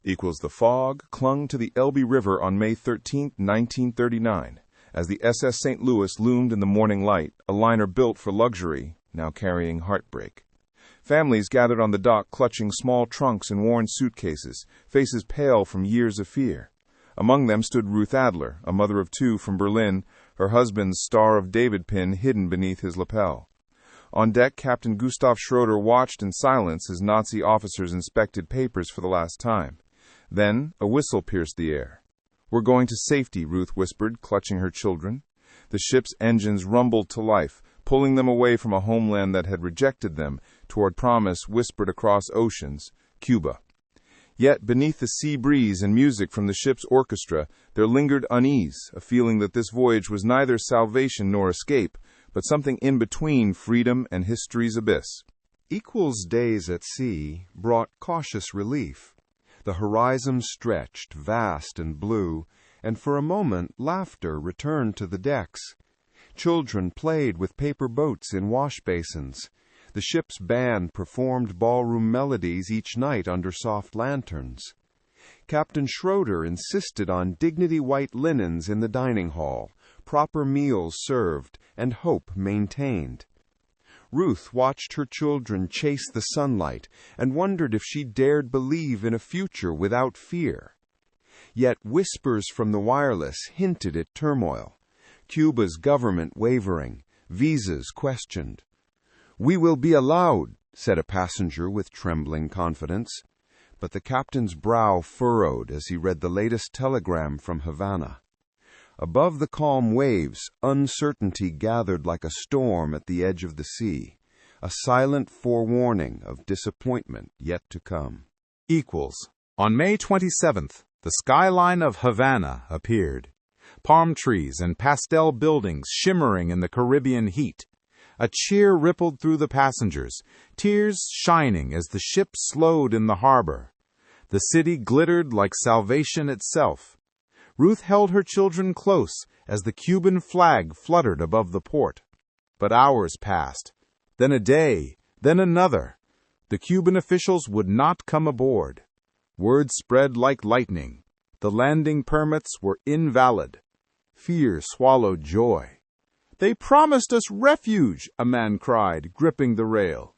Equals the fog clung to the Elbe River on May 13, 1939, as the SS St. Louis loomed in the morning light, a liner built for luxury, now carrying heartbreak. Families gathered on the dock clutching small trunks and worn suitcases, faces pale from years of fear. Among them stood Ruth Adler, a mother of two from Berlin, her husband's Star of David pin hidden beneath his lapel. On deck, Captain Gustav Schröder watched in silence as Nazi officers inspected papers for the last time. Then, a whistle pierced the air. "We're going to safety," Ruth whispered, clutching her children. The ship's engines rumbled to life, pulling them away from a homeland that had rejected them, toward promise whispered across oceans, Cuba. Yet, beneath the sea breeze and music from the ship's orchestra, there lingered unease, a feeling that this voyage was neither salvation nor escape, but something in between freedom and history's abyss. Equals days at sea brought cautious relief. The horizon stretched, vast and blue, and for a moment laughter returned to the decks. Children played with paper boats in wash basins. The ship's band performed ballroom melodies each night under soft lanterns. Captain Schröder insisted on dignity-white linens in the dining hall, proper meals served, and hope maintained. Ruth watched her children chase the sunlight and wondered if she dared believe in a future without fear. Yet whispers from the wireless hinted at turmoil. Cuba's government wavering, visas questioned. "We will be allowed," said a passenger with trembling confidence. But the captain's brow furrowed as he read the latest telegram from Havana. Above the calm waves, uncertainty gathered like a storm at the edge of the sea, a silent forewarning of disappointment yet to come. On May 27th, the skyline of Havana appeared. Palm trees and pastel buildings shimmering in the Caribbean heat. A cheer rippled through the passengers, tears shining as the ship slowed in the harbor. The city glittered like salvation itself. Ruth held her children close as the Cuban flag fluttered above the port. But hours passed, then a day, then another. The Cuban officials would not come aboard. Word spread like lightning. The landing permits were invalid. Fear swallowed joy. "They promised us refuge," a man cried, gripping the rail.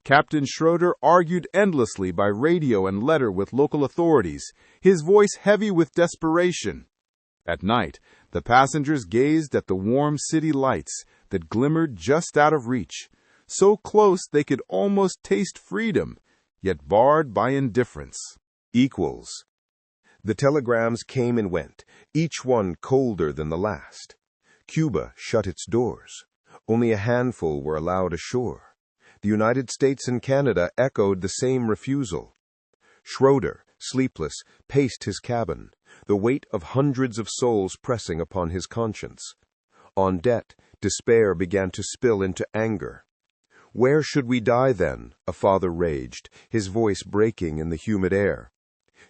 Captain Schröder argued endlessly by radio and letter with local authorities, his voice heavy with desperation. At night, the passengers gazed at the warm city lights that glimmered just out of reach, so close they could almost taste freedom, yet barred by indifference. The telegrams came and went, each one colder than the last. Cuba shut its doors. Only a handful were allowed ashore. The United States and Canada echoed the same refusal. Schröder, sleepless, paced his cabin, the weight of hundreds of souls pressing upon his conscience. On deck, despair began to spill into anger. "Where should we die, then?" a father raged, his voice breaking in the humid air.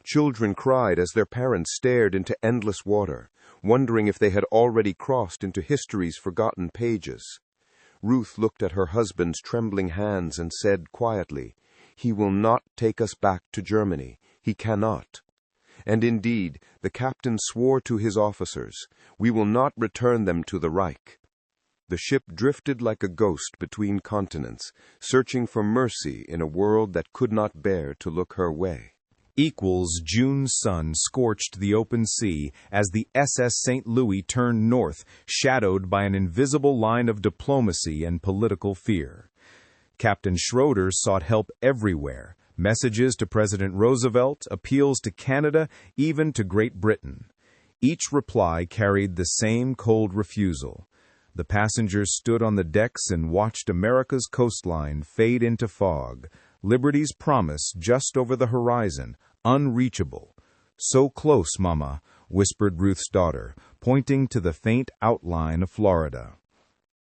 Children cried as their parents stared into endless water, wondering if they had already crossed into history's forgotten pages. Ruth looked at her husband's trembling hands and said quietly, "He will not take us back to Germany. He cannot." And indeed, the captain swore to his officers, "We will not return them to the Reich." The ship drifted like a ghost between continents, searching for mercy in a world that could not bear to look her way. June sun scorched the open sea as the SS St. Louis turned north, shadowed by an invisible line of diplomacy and political fear. Captain Schröder sought help everywhere, messages to President Roosevelt, appeals to Canada, even to Great Britain. Each reply carried the same cold refusal. The passengers stood on the decks and watched America's coastline fade into fog, liberty's promise just over the horizon, unreachable. "So close, Mama," whispered Ruth's daughter, pointing to the faint outline of Florida.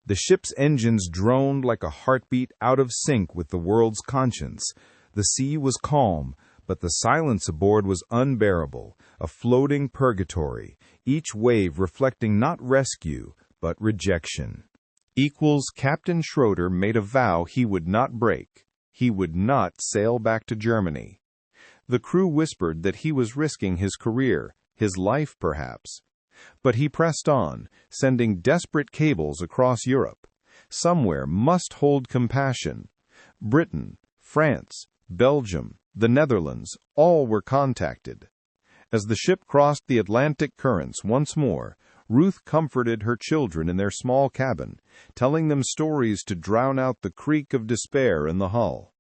The ship's engines droned like a heartbeat out of sync with the world's conscience. The sea was calm, but the silence aboard was unbearable, a floating purgatory, each wave reflecting not rescue, but rejection. Captain Schröder made a vow he would not break. He would not sail back to Germany. The crew whispered that he was risking his career, his life perhaps. But he pressed on, sending desperate cables across Europe. Somewhere must hold compassion. Britain, France, Belgium, the Netherlands, all were contacted. As the ship crossed the Atlantic currents once more, Ruth comforted her children in their small cabin, telling them stories to drown out the creak of despair in the hull.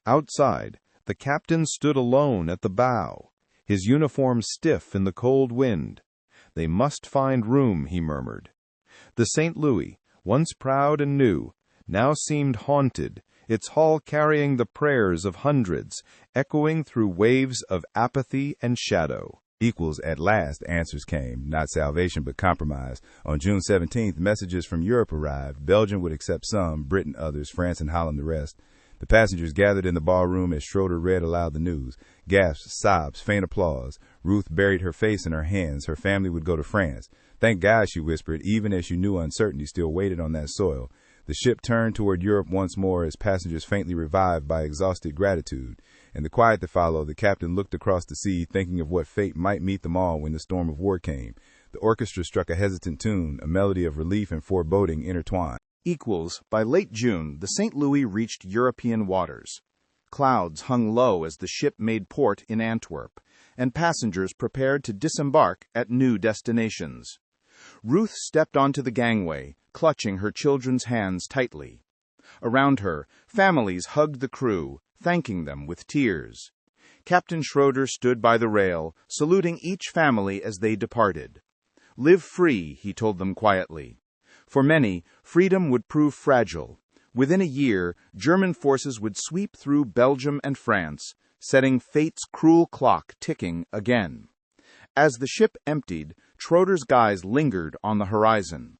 Outside, the captain stood alone at the bow, his uniform stiff in the cold wind. They must find room, he murmured. The St. Louis, once proud and new, now seemed haunted, its hull carrying the prayers of hundreds, echoing through waves of apathy and shadow. At last, answers came, not salvation but compromise. On June 17th, messages from Europe arrived. Belgium would accept some, Britain others, France and Holland the rest. The passengers gathered in the ballroom as Schröder read aloud the news. Gasps, sobs, faint applause. Ruth buried her face in her hands. Her family would go to France. Thank God, she whispered, even as she knew uncertainty still waited on that soil. The ship turned toward Europe once more as passengers faintly revived by exhausted gratitude. In the quiet that followed, the captain looked across the sea, thinking of what fate might meet them all when the storm of war came. The orchestra struck a hesitant tune, a melody of relief and foreboding intertwined. By late June, the St. Louis reached European waters. Clouds hung low as the ship made port in Antwerp, and passengers prepared to disembark at new destinations. Ruth stepped onto the gangway, clutching her children's hands tightly. Around her, families hugged the crew, thanking them with tears. Captain Schröder stood by the rail, saluting each family as they departed. Live free, he told them quietly. For many, freedom would prove fragile. Within a year, German forces would sweep through Belgium and France, setting fate's cruel clock ticking again. As the ship emptied, Schröder's guys lingered on the horizon.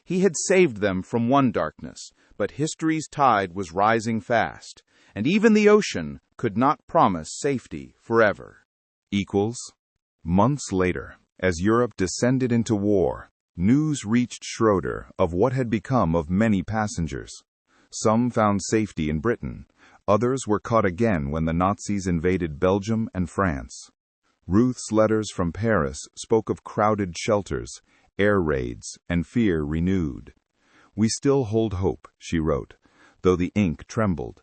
He had saved them from one darkness, but history's tide was rising fast, and even the ocean could not promise safety forever. Months later, as Europe descended into war, news reached Schröder of what had become of many passengers. Some found safety in Britain. Others were caught again when the Nazis invaded Belgium and France. Ruth's letters from Paris spoke of crowded shelters, air raids, and fear renewed. "We still hold hope," she wrote, though the ink trembled.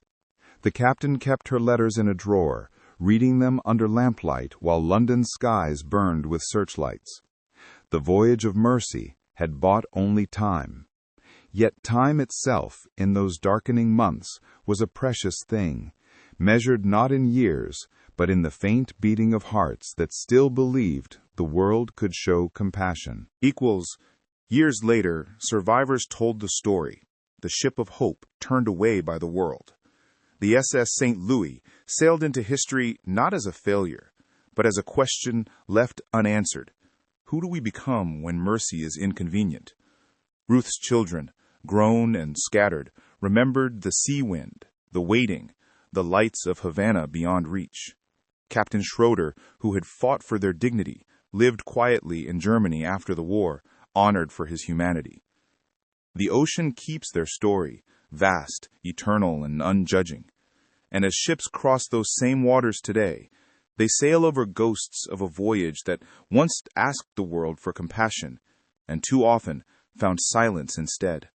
The captain kept her letters in a drawer, reading them under lamplight while London skies burned with searchlights. The voyage of mercy had bought only time. Yet time itself, in those darkening months, was a precious thing, measured not in years, but in the faint beating of hearts that still believed the world could show compassion. Years later, survivors told the story. The ship of hope turned away by the world. The SS St. Louis sailed into history not as a failure, but as a question left unanswered. Who do we become when mercy is inconvenient? Ruth's children, grown and scattered, remembered the sea wind, the waiting, the lights of Havana beyond reach. Captain Schröder, who had fought for their dignity, lived quietly in Germany after the war, honored for his humanity. The ocean keeps their story, vast, eternal, and unjudging. And as ships cross those same waters today, they sail over ghosts of a voyage that once asked the world for compassion, and too often found silence instead.